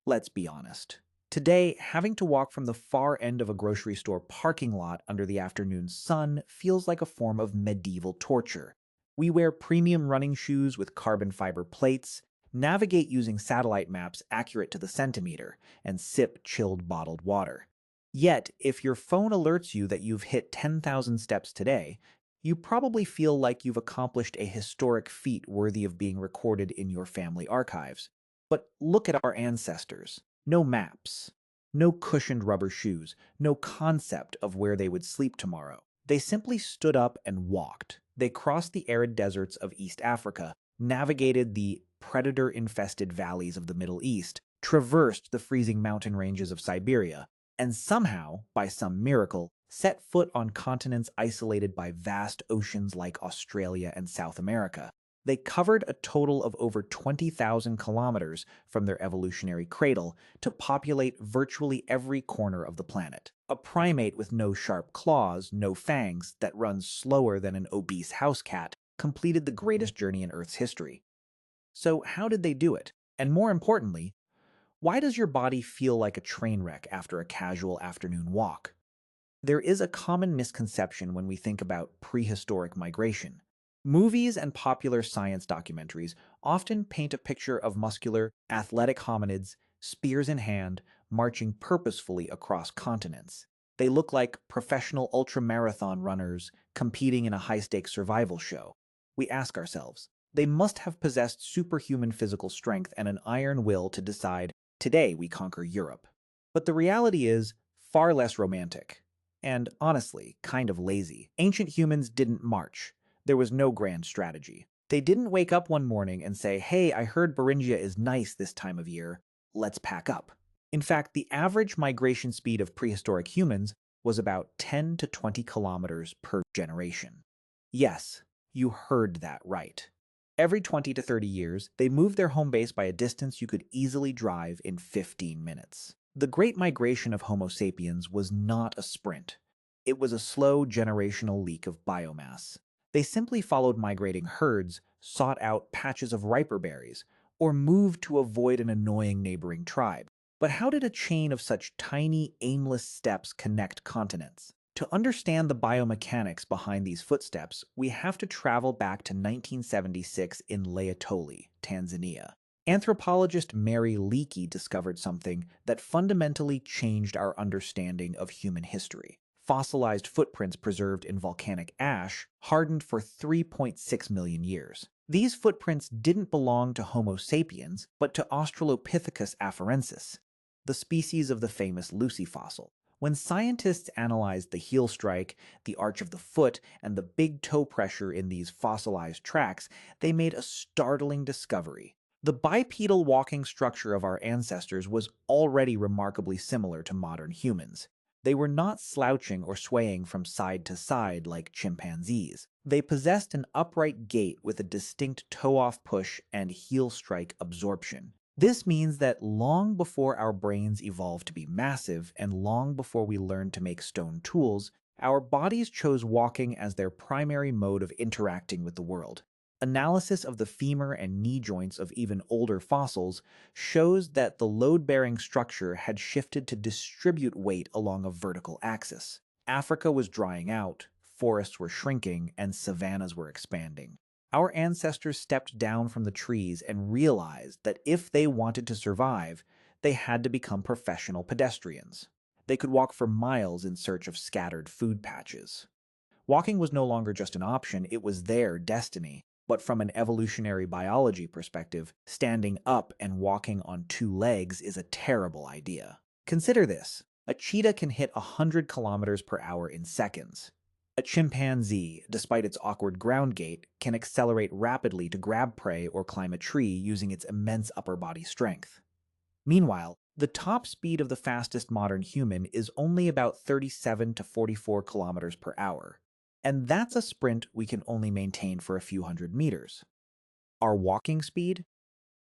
Let's be honest. Today, having to walk from the far end of a grocery store parking lot under the afternoon sun feels like a form of medieval torture. We wear premium running shoes with carbon fiber plates, navigate using satellite maps accurate to the centimeter, and sip chilled bottled water. Yet, if your phone alerts you that you've hit 10,000 steps today, you probably feel like you've accomplished a historic feat worthy of being recorded in your family archives. But look at our ancestors. No maps, no cushioned rubber shoes, no concept of where they would sleep tomorrow. They simply stood up and walked. They crossed the arid deserts of East Africa, navigated the predator-infested valleys of the Middle East, traversed the freezing mountain ranges of Siberia, and somehow, by some miracle, set foot on continents isolated by vast oceans like Australia and South America. They covered a total of over 20,000 kilometers from their evolutionary cradle to populate virtually every corner of the planet. A primate with no sharp claws, no fangs, that runs slower than an obese house cat, completed the greatest journey in Earth's history. So how did they do it? And more importantly, why does your body feel like a train wreck after a casual afternoon walk? There is a common misconception when we think about prehistoric migration. Movies and popular science documentaries often paint a picture of muscular, athletic hominids, spears in hand, marching purposefully across continents. They look like professional ultramarathon runners competing in a high-stakes survival show. We ask ourselves, they must have possessed superhuman physical strength and an iron will to decide, today we conquer Europe. But the reality is far less romantic. And honestly, kind of lazy. Ancient humans didn't march. There was no grand strategy. They didn't wake up one morning and say, hey, I heard Beringia is nice this time of year. Let's pack up. In fact, the average migration speed of prehistoric humans was about 10 to 20 kilometers per generation. Yes, you heard that right. Every 20 to 30 years, they moved their home base by a distance you could easily drive in 15 minutes. The Great Migration of Homo sapiens was not a sprint. It was a slow generational leak of biomass. They simply followed migrating herds, sought out patches of riper berries, or moved to avoid an annoying neighboring tribe. But how did a chain of such tiny, aimless steps connect continents? To understand the biomechanics behind these footsteps, we have to travel back to 1976 in Laetoli, Tanzania. Anthropologist Mary Leakey discovered something that fundamentally changed our understanding of human history. Fossilized footprints preserved in volcanic ash hardened for 3.6 million years. These footprints didn't belong to Homo sapiens, but to Australopithecus afarensis, the species of the famous Lucy fossil. When scientists analyzed the heel strike, the arch of the foot, and the big toe pressure in these fossilized tracks, they made a startling discovery. The bipedal walking structure of our ancestors was already remarkably similar to modern humans. They were not slouching or swaying from side to side like chimpanzees. They possessed an upright gait with a distinct toe-off push and heel strike absorption. This means that long before our brains evolved to be massive and long before we learned to make stone tools, our bodies chose walking as their primary mode of interacting with the world. Analysis of the femur and knee joints of even older fossils shows that the load-bearing structure had shifted to distribute weight along a vertical axis. Africa was drying out, forests were shrinking, and savannas were expanding. Our ancestors stepped down from the trees and realized that if they wanted to survive, they had to become professional pedestrians. They could walk for miles in search of scattered food patches. Walking was no longer just an option, it was their destiny. But from an evolutionary biology perspective, standing up and walking on two legs is a terrible idea. Consider this. A cheetah can hit 100 kilometers per hour in seconds. A chimpanzee, despite its awkward ground gait, can accelerate rapidly to grab prey or climb a tree using its immense upper body strength. Meanwhile, the top speed of the fastest modern human is only about 37 to 44 kilometers per hour. And that's a sprint we can only maintain for a few hundred meters. Our walking speed?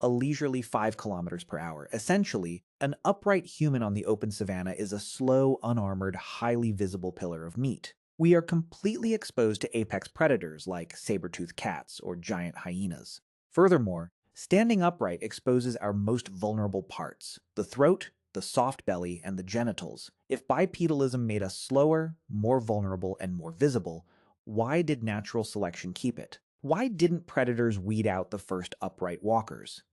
A leisurely 5 kilometers per hour. Essentially, an upright human on the open savanna is a slow, unarmored, highly visible pillar of meat. We are completely exposed to apex predators like saber-toothed cats or giant hyenas. Furthermore, Standing upright exposes our most vulnerable parts: the throat, the soft belly, and the genitals. If bipedalism made us slower, more vulnerable, and more visible, why did natural selection keep it? Why didn't predators weed out the first upright walkers?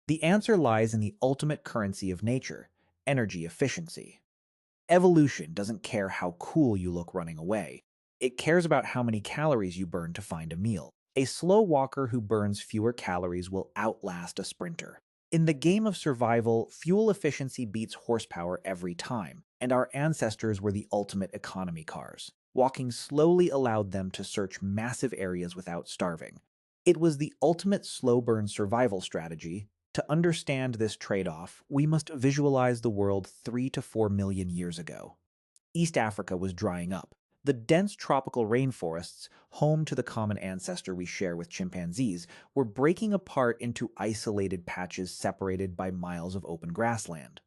The answer lies in the ultimate currency of nature: energy efficiency. Evolution doesn't care how cool you look running away. It cares about how many calories you burn to find a meal. A slow walker who burns fewer calories will outlast a sprinter. In the game of survival, fuel efficiency beats horsepower every time, and our ancestors were the ultimate economy cars. Walking slowly allowed them to search massive areas without starving. It was the ultimate slow burn survival strategy. To understand this trade-off, we must visualize the world 3 to 4 million years ago. East Africa was drying up. The dense tropical rainforests, home to the common ancestor we share with chimpanzees, were breaking apart into isolated patches separated by miles of open grassland.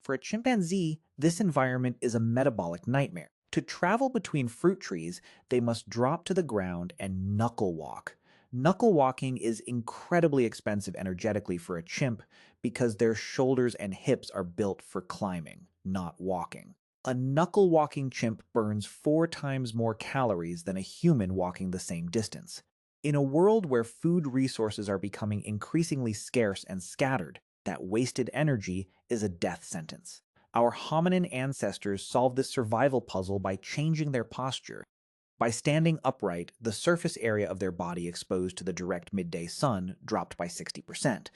For a chimpanzee, this environment is a metabolic nightmare. To travel between fruit trees, they must drop to the ground and knuckle walk. Knuckle walking is incredibly expensive energetically for a chimp because their shoulders and hips are built for climbing, not walking. A knuckle walking chimp burns 4 times more calories than a human walking the same distance. In a world where food resources are becoming increasingly scarce and scattered, that wasted energy is a death sentence. Our hominin ancestors solved this survival puzzle by changing their posture. By standing upright, the surface area of their body exposed to the direct midday sun dropped by 60%.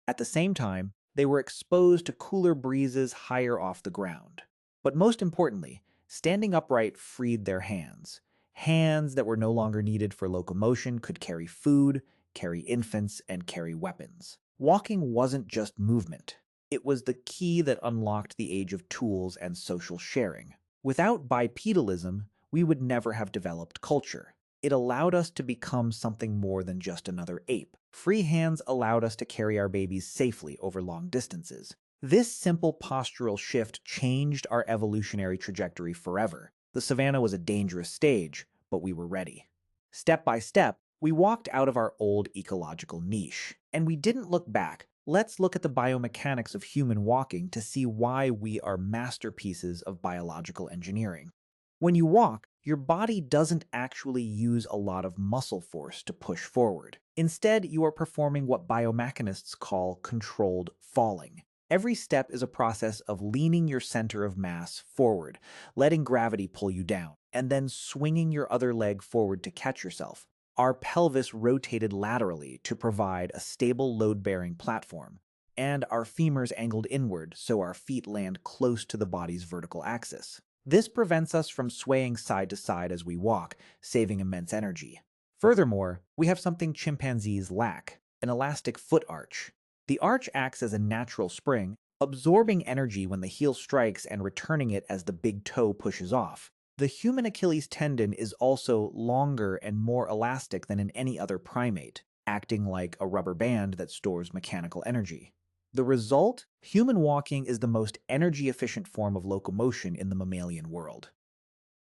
At the same time, they were exposed to cooler breezes higher off the ground. But most importantly, standing upright freed their hands. Hands that were no longer needed for locomotion could carry food, carry infants, and carry weapons. Walking wasn't just movement. It was the key that unlocked the age of tools and social sharing. Without bipedalism, we would never have developed culture. It allowed us to become something more than just another ape. Free hands allowed us to carry our babies safely over long distances. This simple postural shift changed our evolutionary trajectory forever. The savannah was a dangerous stage, but we were ready. Step by step, we walked out of our old ecological niche, and we didn't look back. Let's look at the biomechanics of human walking to see why we are masterpieces of biological engineering. When you walk, your body doesn't actually use a lot of muscle force to push forward. Instead, you are performing what biomechanists call controlled falling. Every step is a process of leaning your center of mass forward, letting gravity pull you down, and then swinging your other leg forward to catch yourself. Our pelvis rotated laterally to provide a stable load-bearing platform, and our femurs angled inward so our feet land close to the body's vertical axis. This prevents us from swaying side to side as we walk, saving immense energy. Furthermore, we have something chimpanzees lack: an elastic foot arch. The arch acts as a natural spring, absorbing energy when the heel strikes and returning it as the big toe pushes off. The human Achilles tendon is also longer and more elastic than in any other primate, acting like a rubber band that stores mechanical energy. The result? Human walking is the most energy-efficient form of locomotion in the mammalian world.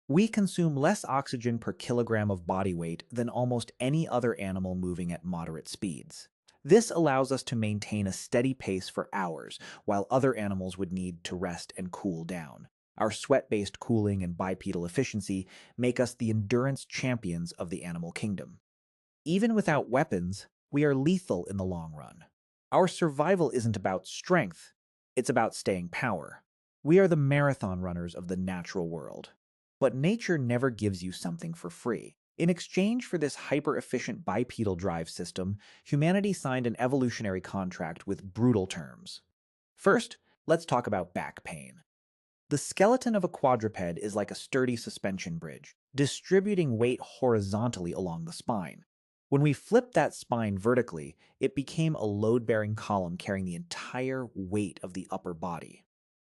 We consume less oxygen per kilogram of body weight than almost any other animal moving at moderate speeds. This allows us to maintain a steady pace for hours, while other animals would need to rest and cool down. Our sweat-based cooling and bipedal efficiency make us the endurance champions of the animal kingdom. Even without weapons, we are lethal in the long run. Our survival isn't about strength, it's about staying power. We are the marathon runners of the natural world. But nature never gives you something for free. In exchange for this hyper-efficient bipedal drive system, humanity signed an evolutionary contract with brutal terms. First, let's talk about back pain. The skeleton of a quadruped is like a sturdy suspension bridge, distributing weight horizontally along the spine. When we flipped that spine vertically, it became a load-bearing column carrying the entire weight of the upper body.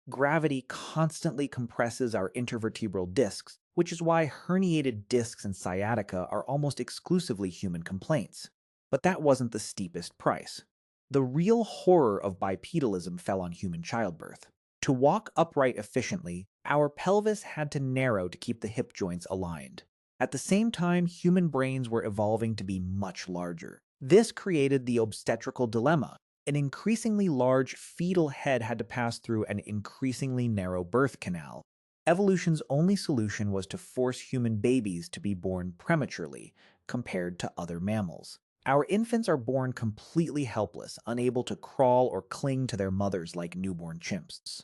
Gravity constantly compresses our intervertebral discs, which is why herniated discs and sciatica are almost exclusively human complaints. But that wasn't the steepest price. The real horror of bipedalism fell on human childbirth. To walk upright efficiently, our pelvis had to narrow to keep the hip joints aligned. At the same time, human brains were evolving to be much larger. This created the obstetrical dilemma. An increasingly large fetal head had to pass through an increasingly narrow birth canal. Evolution's only solution was to force human babies to be born prematurely, compared to other mammals. Our infants are born completely helpless, unable to crawl or cling to their mothers like newborn chimps.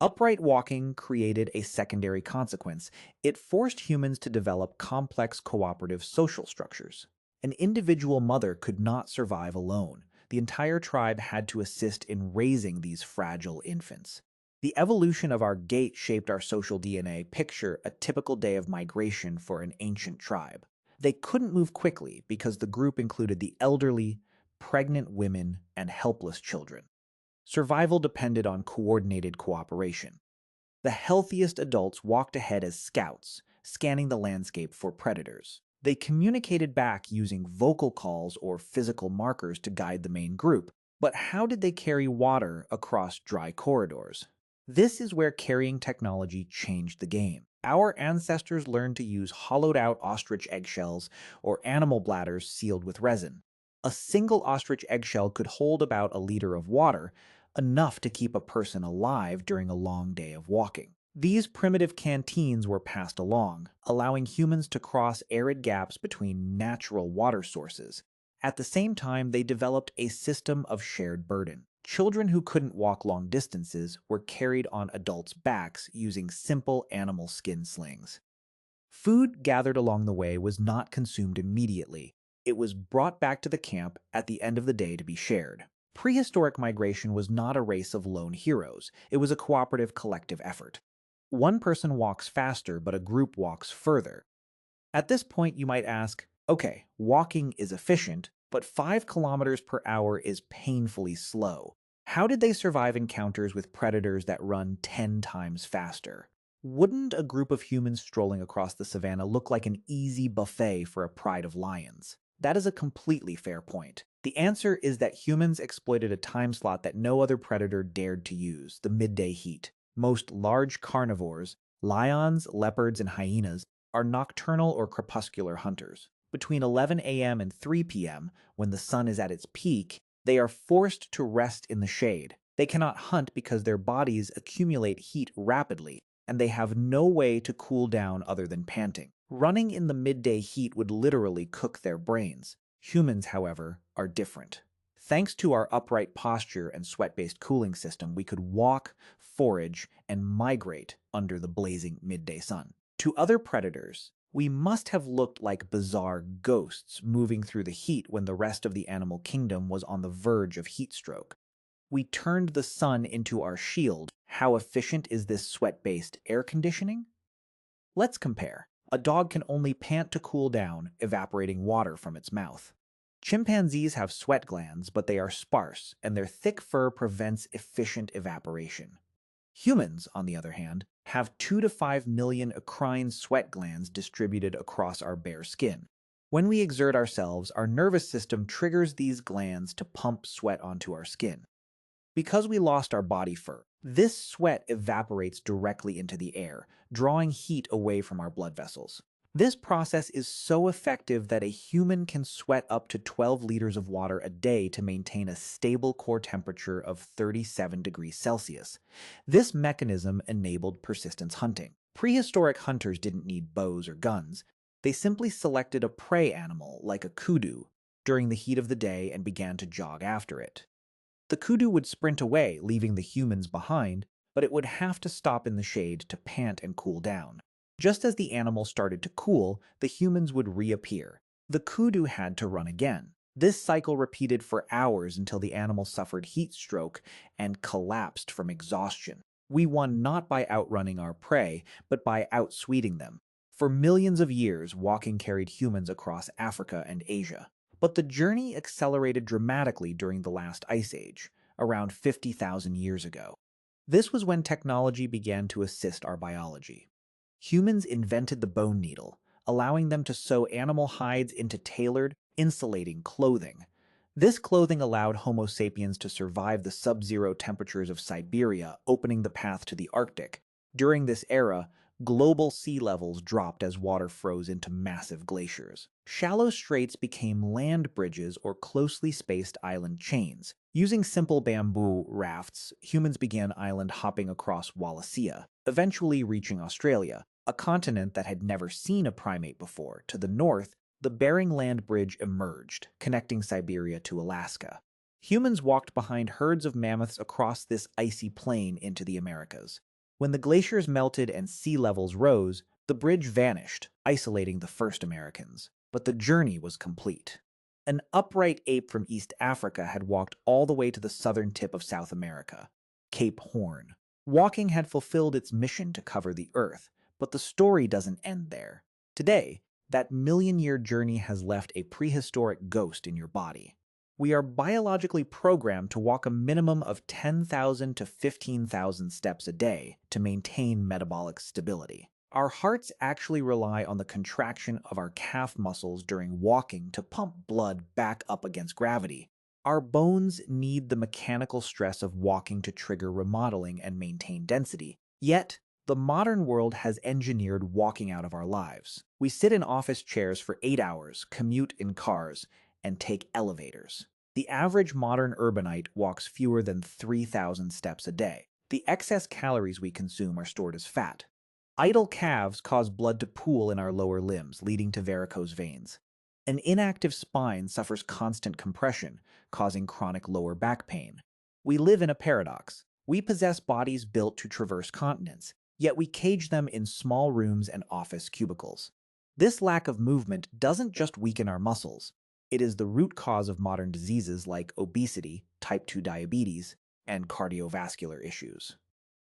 Upright walking created a secondary consequence. It forced humans to develop complex cooperative social structures. An individual mother could not survive alone. The entire tribe had to assist in raising these fragile infants. The evolution of our gait shaped our social DNA. Picture a typical day of migration for an ancient tribe. They couldn't move quickly because the group included the elderly, pregnant women, and helpless children. Survival depended on coordinated cooperation. The healthiest adults walked ahead as scouts, scanning the landscape for predators. They communicated back using vocal calls or physical markers to guide the main group. But how did they carry water across dry corridors? This is where carrying technology changed the game. Our ancestors learned to use hollowed-out ostrich eggshells or animal bladders sealed with resin. A single ostrich eggshell could hold about a liter of water, enough to keep a person alive during a long day of walking. These primitive canteens were passed along, allowing humans to cross arid gaps between natural water sources. At the same time, they developed a system of shared burden. Children who couldn't walk long distances were carried on adults' backs using simple animal skin slings. Food gathered along the way was not consumed immediately. It was brought back to the camp at the end of the day to be shared. Prehistoric migration was not a race of lone heroes. It was a cooperative collective effort. One person walks faster, but a group walks further. At this point, you might ask, okay, walking is efficient, but 5 kilometers per hour is painfully slow. How did they survive encounters with predators that run 10 times faster? Wouldn't a group of humans strolling across the savannah look like an easy buffet for a pride of lions? That is a completely fair point. The answer is that humans exploited a time slot that no other predator dared to use, the midday heat. Most large carnivores, lions, leopards, and hyenas, are nocturnal or crepuscular hunters. Between 11 a.m. and 3 p.m., when the sun is at its peak, they are forced to rest in the shade. They cannot hunt because their bodies accumulate heat rapidly, and they have no way to cool down other than panting. Running in the midday heat would literally cook their brains. Humans, however, are different. Thanks to our upright posture and sweat-based cooling system, we could walk, forage, and migrate under the blazing midday sun. To other predators, we must have looked like bizarre ghosts moving through the heat when the rest of the animal kingdom was on the verge of heat stroke. We turned the sun into our shield. How efficient is this sweat-based air conditioning? Let's compare. A dog can only pant to cool down, evaporating water from its mouth. Chimpanzees have sweat glands, but they are sparse, and their thick fur prevents efficient evaporation. Humans, on the other hand, have 2 to 5 million eccrine sweat glands distributed across our bare skin. When we exert ourselves, our nervous system triggers these glands to pump sweat onto our skin. Because we lost our body fur, this sweat evaporates directly into the air, drawing heat away from our blood vessels. This process is so effective that a human can sweat up to 12 liters of water a day to maintain a stable core temperature of 37 degrees Celsius. This mechanism enabled persistence hunting. Prehistoric hunters didn't need bows or guns. They simply selected a prey animal, like a kudu, during the heat of the day and began to jog after it. The kudu would sprint away, leaving the humans behind, but it would have to stop in the shade to pant and cool down. Just as the animal started to cool, the humans would reappear. The kudu had to run again. This cycle repeated for hours until the animal suffered heat stroke and collapsed from exhaustion. We won not by outrunning our prey, but by outsweeting them. For millions of years, walking carried humans across Africa and Asia. But the journey accelerated dramatically during the last ice age, around 50,000 years ago. This was when technology began to assist our biology. Humans invented the bone needle, allowing them to sew animal hides into tailored, insulating clothing. This clothing allowed Homo sapiens to survive the sub-zero temperatures of Siberia, opening the path to the Arctic. During this era, Global sea levels dropped as water froze into massive glaciers. Shallow straits became land bridges or closely spaced island chains. Using simple bamboo rafts, humans began island hopping across Wallacea, eventually reaching Australia, a continent that had never seen a primate before. To the north, the Bering Land Bridge emerged, connecting Siberia to Alaska. Humans walked behind herds of mammoths across this icy plain into the Americas. When the glaciers melted and sea levels rose, the bridge vanished, isolating the first Americans. But the journey was complete. An upright ape from East Africa had walked all the way to the southern tip of South America, Cape Horn. Walking had fulfilled its mission to cover the Earth, but the story doesn't end there. Today, that million-year journey has left a prehistoric ghost in your body. We are biologically programmed to walk a minimum of 10,000 to 15,000 steps a day to maintain metabolic stability. Our hearts actually rely on the contraction of our calf muscles during walking to pump blood back up against gravity. Our bones need the mechanical stress of walking to trigger remodeling and maintain density. Yet, the modern world has engineered walking out of our lives. We sit in office chairs for 8 hours, commute in cars, and take elevators. The average modern urbanite walks fewer than 3,000 steps a day. The excess calories we consume are stored as fat. Idle calves cause blood to pool in our lower limbs, leading to varicose veins. An inactive spine suffers constant compression, causing chronic lower back pain. We live in a paradox. We possess bodies built to traverse continents, yet we cage them in small rooms and office cubicles. This lack of movement doesn't just weaken our muscles. It is the root cause of modern diseases like obesity, type 2 diabetes, and cardiovascular issues.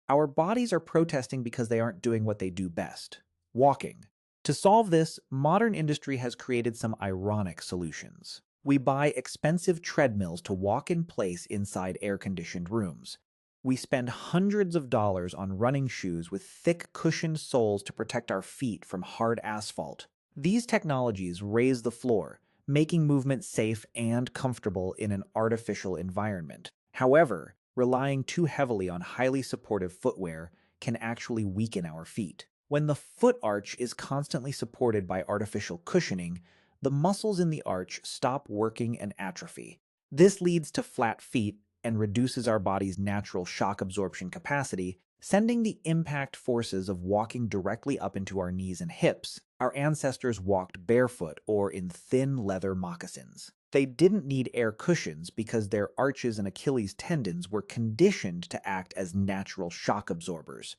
Our bodies are protesting because they aren't doing what they do best, walking. To solve this, modern industry has created some ironic solutions. We buy expensive treadmills to walk in place inside air-conditioned rooms. We spend hundreds of dollars on running shoes with thick cushioned soles to protect our feet from hard asphalt. These technologies raise the floor, making movement safe and comfortable in an artificial environment. However, relying too heavily on highly supportive footwear can actually weaken our feet. When the foot arch is constantly supported by artificial cushioning, the muscles in the arch stop working and atrophy. This leads to flat feet and reduces our body's natural shock absorption capacity, sending the impact forces of walking directly up into our knees and hips. Our ancestors walked barefoot or in thin leather moccasins. They didn't need air cushions because their arches and Achilles tendons were conditioned to act as natural shock absorbers.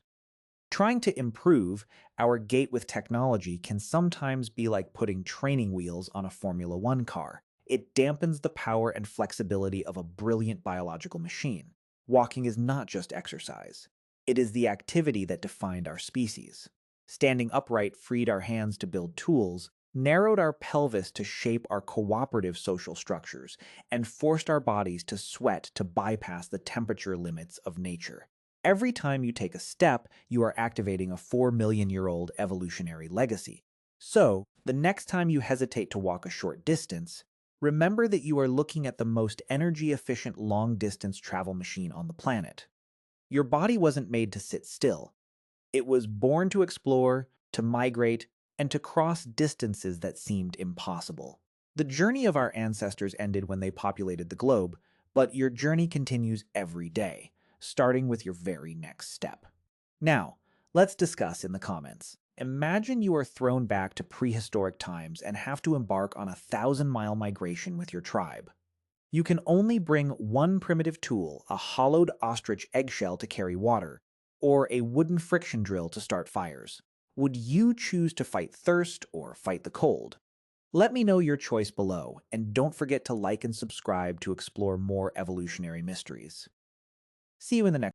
Trying to improve our gait with technology can sometimes be like putting training wheels on a Formula One car. It dampens the power and flexibility of a brilliant biological machine. Walking is not just exercise. It is the activity that defined our species. Standing upright freed our hands to build tools, narrowed our pelvis to shape our cooperative social structures, and forced our bodies to sweat to bypass the temperature limits of nature. Every time you take a step, you are activating a 4 million-year-old evolutionary legacy. So, the next time you hesitate to walk a short distance, remember that you are looking at the most energy-efficient long-distance travel machine on the planet. Your body wasn't made to sit still. It was born to explore, to migrate, and to cross distances that seemed impossible. The journey of our ancestors ended when they populated the globe, but your journey continues every day, starting with your very next step. Now, let's discuss in the comments. Imagine you are thrown back to prehistoric times and have to embark on a 1,000-mile migration with your tribe. You can only bring one primitive tool, a hollowed ostrich eggshell to carry water, or a wooden friction drill to start fires. Would you choose to fight thirst or fight the cold? Let me know your choice below, and don't forget to like and subscribe to explore more evolutionary mysteries. See you in the next